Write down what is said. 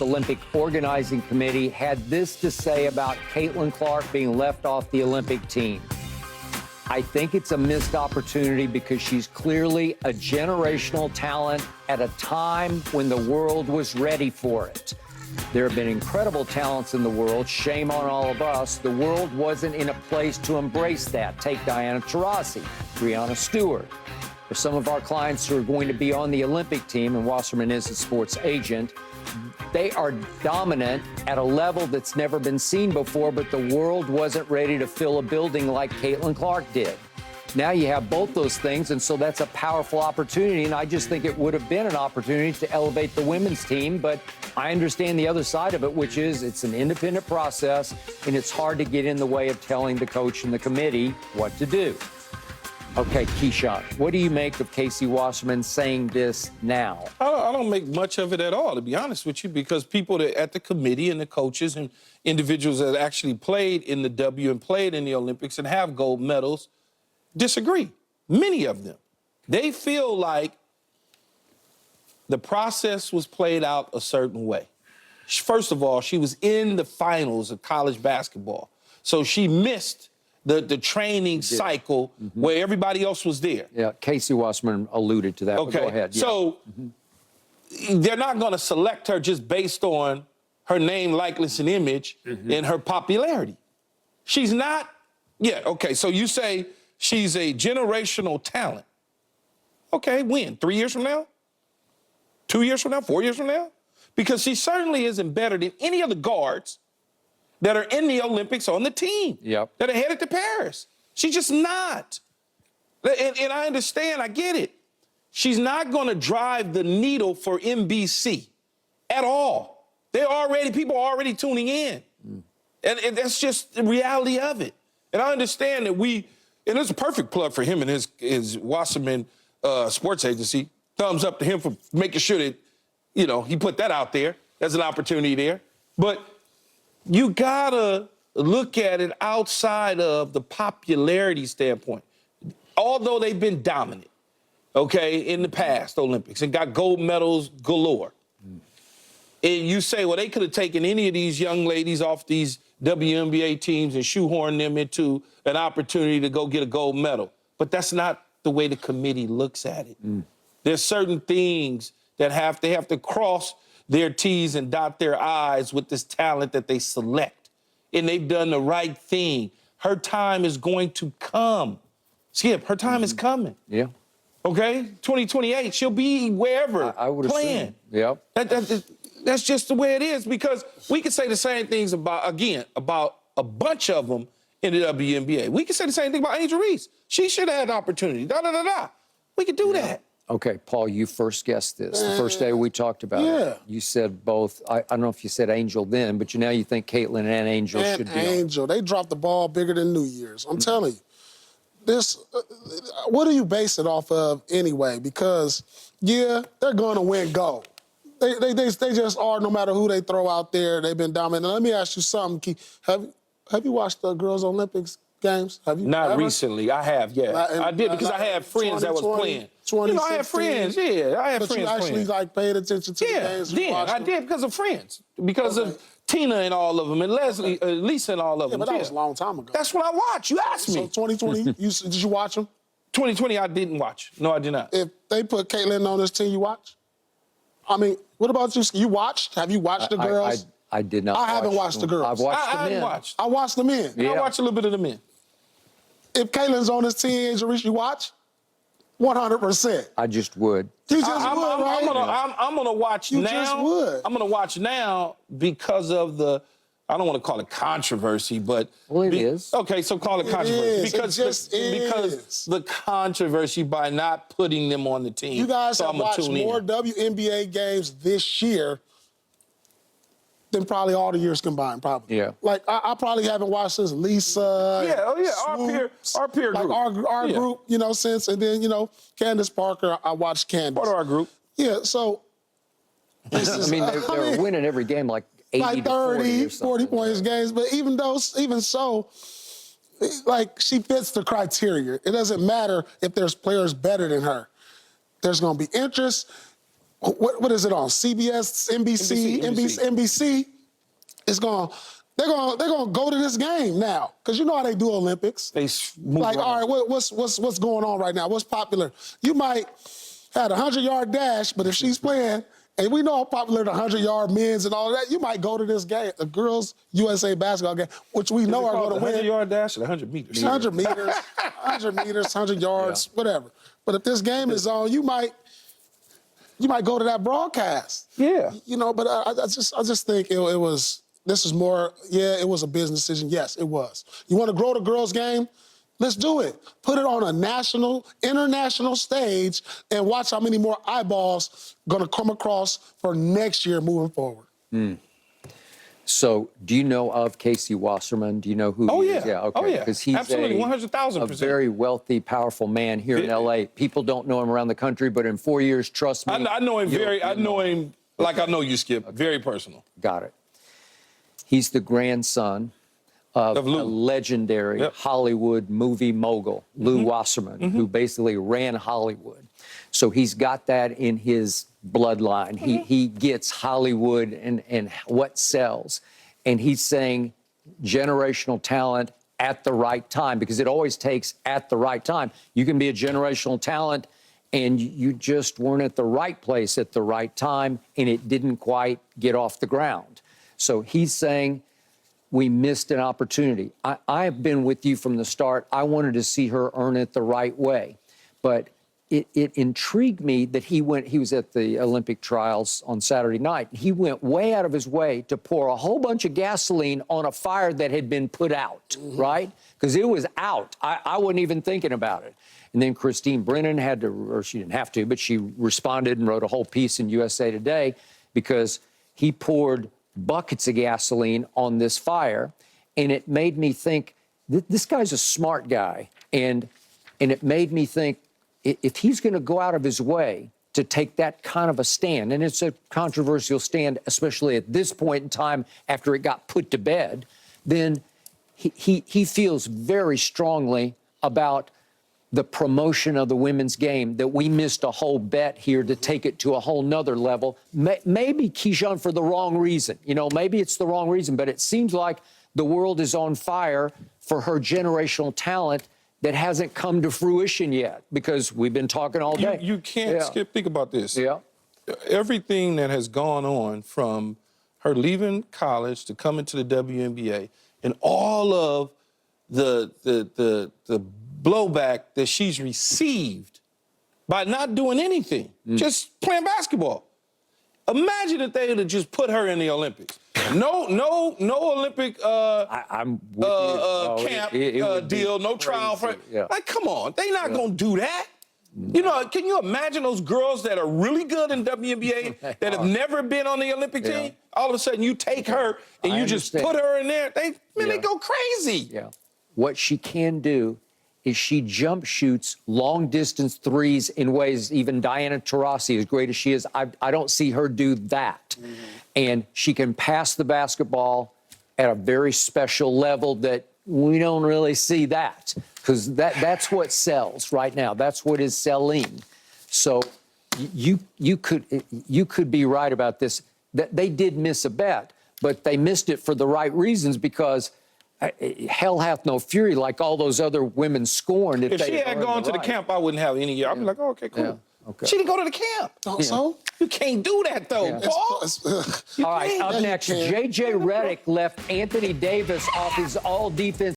Olympic Organizing Committee had this to say about Caitlin Clark being left off the Olympic team. I think it's a missed opportunity because she's clearly a generational talent at a time when the world was ready for it. There have been incredible talents in the world. Shame on all of us. The world wasn't in a place to embrace that. Take Diana Taurasi, Breanna Stewart. For some of our clients who are going to be on the Olympic team, and Wasserman is a sports agent, they are dominant at a level that's never been seen before, but the world wasn't ready to fill a building like Caitlin Clark did. Now you have both those things, and so that's a powerful opportunity, and I just think it would have been an opportunity to elevate the women's team, but I understand the other side of it, which is it's an independent process, and it's hard to get in the way of telling the coach and the committee what to do. Okay, Keyshawn, what do you make of Casey Wasserman saying this now? I don't make much of it at all, to be honest with you, because people that at the committee and the coaches and individuals that actually played in the W and played in the Olympics and have gold medals disagree. Many of them. They feel like the process was played out a certain way. First of all, she was in the finals of college basketball, so she missed the training cycle where everybody else was there. Yeah, Casey Wasserman alluded to that. Okay, go ahead. So they're not going to select her just based on her name, likeness, and image and her popularity. She's not, okay, so you say she's a generational talent. Okay, when? 3 years from now? 2 years from now? 4 years from now? Because she certainly isn't better than any of the guards that are in the Olympics on the team, that are headed to Paris. She's just not. And I understand, I get it. She's not going to drive the needle for NBC at all. People are already tuning in. And that's just the reality of it. And I understand that and it's a perfect plug for him and his Wasserman sports agency. Thumbs up to him for making sure that, he put that out there. There's an opportunity there. But you gotta look at it outside of the popularity standpoint. Although they've been dominant, in the past Olympics and got gold medals galore. And you say, well, they could have taken any of these young ladies off these WNBA teams and shoehorned them into an opportunity to go get a gold medal. But that's not the way the committee looks at it. There's certain things that they have to cross their T's and dot their I's with this talent that they select. And they've done the right thing. Her time is going to come. Skip, her time is coming. Yeah. Okay? 2028, she'll be wherever I would playing. Assume. Yep. That's just the way it is, because we could say the same things about a bunch of them in the WNBA. We could say the same thing about Angel Reese. She should have had the opportunity. We could do that. Okay, Paul, you first guessed this. The first day we talked about it. You said both. I don't know if you said Angel then, but now you think Caitlin and Angel should be Angel, they dropped the ball bigger than New Year's. I'm telling you. This, what do you base it off of anyway? Because, they're going to win gold. They just are, no matter who they throw out there. They've been dominant. Now, let me ask you something, Keith. Have you watched the Girls Olympics games? Have you? Not recently. I have, I did, because I had friends that was playing. I had friends, I had friends But you actually, paid attention to the games? Yeah, I did because of friends. Because of Tina and all of them, and Leslie, Lisa and all of them. But that was a long time ago. That's what I watched. You asked me. So 2020, did you watch them? 2020, I didn't watch. No, I did not. If they put Caitlin on this team, you watch? I mean, what about you? You watched? Have you watched the girls? I did not. I haven't watched the girls. I've watched the men. I watched the men. Yeah. I watched a little bit of the men. If Caitlin's on this team, Angel Reese, you watch? 100%. I just would. You just would, right? I'm gonna watch now. You just would. I'm gonna watch now because of the, I don't want to call it controversy, but it is. Okay, so call it controversy because the controversy by not putting them on the team. You guys have watched more WNBA games this year than probably all the years combined, probably. Yeah. Like, I probably haven't watched since Lisa. Our peer group. Like our group, since, and then, Candace Parker, I watched Candace. Part of our group. Yeah, so. They were winning every game like 80 to 40 or 40 points games, but even so, she fits the criteria. It doesn't matter if there's players better than her. There's going to be interest. what is it on? CBS, NBC. They're gonna go to this game now, because you know how they do Olympics. They move like, around. all right, what's going on right now? What's popular? You might have a 100-yard dash, but if she's playing, and we know how popular the 100-yard men's and all that, you might go to this game, the girls' USA basketball game, which we know are going to win. 100-yard dash or 100 meters? 100 meters, 100 yards, whatever. But if this game is on, you might go to that broadcast. Yeah. You know, but I just think it was. This is more, it was a business decision. Yes, it was. You want to grow the girls' game? Let's do it. Put it on a national, international stage and watch how many more eyeballs going to come across for next year moving forward. So, do you know of Casey Wasserman? Do you know who he is? Yeah. Okay. Oh, yeah. Because he's absolutely, a 100,000%. very wealthy, powerful man here in L.A. People don't know him around the country, but in 4 years, trust me. I know him I know him like I know you, Skip. Okay. Very personal. Got it. He's the grandson of a legendary Hollywood movie mogul, Lou Wasserman, who basically ran Hollywood. So he's got that in his bloodline. He gets Hollywood and what sells. And he's saying generational talent at the right time, because it always takes at the right time. You can be a generational talent and you just weren't at the right place at the right time, and it didn't quite get off the ground. So he's saying we missed an opportunity. I've been with you from the start. I wanted to see her earn it the right way. But it intrigued me that he was at the Olympic trials on Saturday night. He went way out of his way to pour a whole bunch of gasoline on a fire that had been put out, right? Because it was out. I wasn't even thinking about it. And then Christine Brennan had to, or she didn't have to, but she responded and wrote a whole piece in USA Today because he poured buckets of gasoline on this fire, and it made me think, this guy's a smart guy, and it made me think, if he's going to go out of his way to take that kind of a stand, and it's a controversial stand, especially at this point in time after it got put to bed, then he feels very strongly about the promotion of the women's game, that we missed a whole bet here to take it to a whole nother level. Maybe, Keyshawn, for the wrong reason. You know, maybe it's the wrong reason, but it seems like the world is on fire for her generational talent that hasn't come to fruition yet, because we've been talking all day. You can't, Skip, think about this. Yeah. Everything that has gone on from her leaving college to coming to the WNBA and all of the blowback that she's received by not doing anything, just playing basketball. Imagine if they had just put her in the Olympics. No Olympic I'm with you. camp deal, no trial for. Yeah. Like, come on, they not gonna do that. You know, can you imagine those girls that are really good in WNBA that have never been on the Olympic team? All of a sudden, you take her and you just put her in there. They go crazy. Yeah. What she can do is she jump shoots long distance threes in ways even Diana Taurasi, as great as she is, I don't see her do that. And she can pass the basketball at a very special level that we don't really see that, because that's what sells right now. That's what is selling. So you could be right about this. That they did miss a bet, but they missed it for the right reasons, because hell hath no fury like all those other women scorned. If she had gone to the camp, I wouldn't have any year. I'd be like, oh, okay, cool. Yeah. Okay. She didn't go to the camp. So? You can't do that, though, Paul. All right, up next, J.J. Redick left Anthony Davis off his all-defense